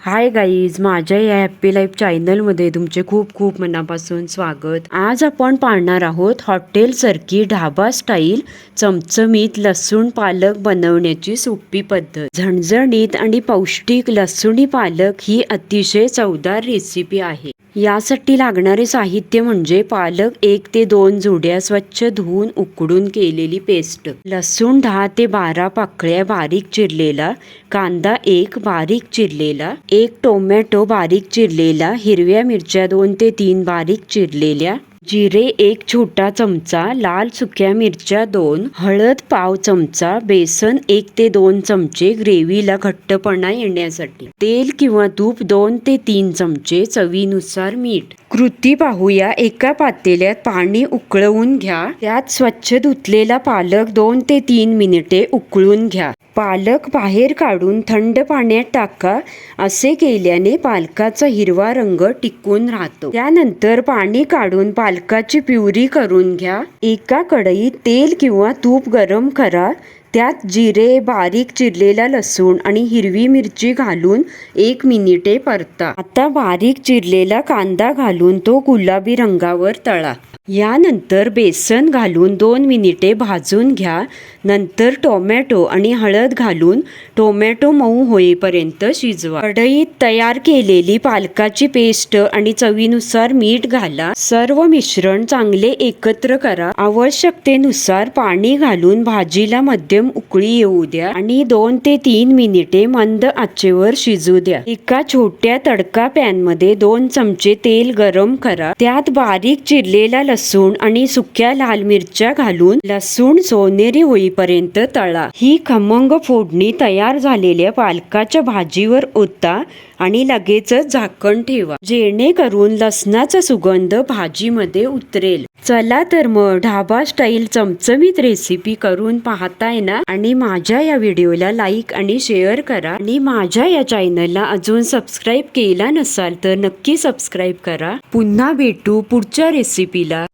Hi guys, माझ्या या happy life चॅनलमध्ये तुमचे खूप खूप मनापासून स्वागत। आज आपण पाहणार आहोत हॉटेल सारखी ढाबा स्टाईल चमचमीत लसूण पालक बनवण्याची सोपी पद्धत। झणझणीत आणि पौष्टिक लसूणी पालक ही अतिशय चवदार रेसिपी आहे। यासाठी लागणारे साहित्य म्हणजे पालक 1 ते 2 जुड्या स्वच्छ धुवून उकडून केलेली पेस्ट, लसूण 10 ते 12 पाकळ्या बारीक चिरलेला, कांदा 1 बारीक चिरलेला, 1 टोमॅटो बारीक चिरलेला, हिरव्या मिरच्या 2 ते 3 बारीक चिरलेल्या, जिरे 1 छोटा चमचा, लाल सुक्या मिरच्या 2, हळद पाव चमचा, बेसन 1 ते 2 चमचे ग्रेव्हीला घट्टपणा येण्यासाठी, तेल किंवा तूप 2 ते 3 चमचे, चवीनुसार मीठ। कृती पाहूया। एका पातेल्यात पाणी उकळवून घ्या, त्यात स्वच्छ धुतलेला पालक 2 ते 3 मिनिटे उकळून घ्या। पालक बाहेर काढून थंड पाण्यात टाका। असे केल्याने पालकाचा हिरवा रंग टिकून राहतो। त्यानंतर पाणी काढून पालकाची प्युरी करून घ्या। एका कढईत तेल किंवा तूप गरम करा, त्यात जिरे, बारीक चिरलेला लसूण आणि हिरवी मिरची घालून 1 मिनिटे परता। आता बारीक चिरलेला कांदा घालून तो गुलाबी रंगावर तळा। यानंतर बेसन घालून 2 मिनिटे भाजून घ्या। नंतर टोमॅटो आणि हळद घालून टोमॅटो मऊ होईपर्यंत शिजवा। कढईत तयार केलेली पालकाची पेस्ट आणि चवीनुसार मीठ घाला। सर्व मिश्रण चांगले एकत्र करा। आवश्यकतेनुसार पाणी घालून भाजीला मध्यम उकळी येऊ द्या आणि 2 ते 3 मिनिटे मंद आचेवर शिजू द्या। एका छोट्या तडका पॅन मध्ये 2 चमचे तेल गरम करा, त्यात बारीक चिरलेला लसूण आणि सुक्या लाल मिरच्या घालून लसूण सोनेरी होईपर्यंत तळा। ही खमंग फोडणी तयार झालेल्या पालकाच्या भाजीवर ओता आणि लगेचच झाकण ठेवा, जेणेकरून लसणाचा सुगंध भाजीमध्ये उतरेल। चला तर मग ढाबा स्टाईल चमचमीत रेसिपी करून पाहताय ना? आणि माझ्या या व्हिडिओला लाईक आणि शेअर करा आणि माझ्या या चॅनलला अजून सबस्क्राईब केला नसाल तर नक्की सबस्क्राईब करा। पुन्हा भेटू पुढच्या रेसिपीला।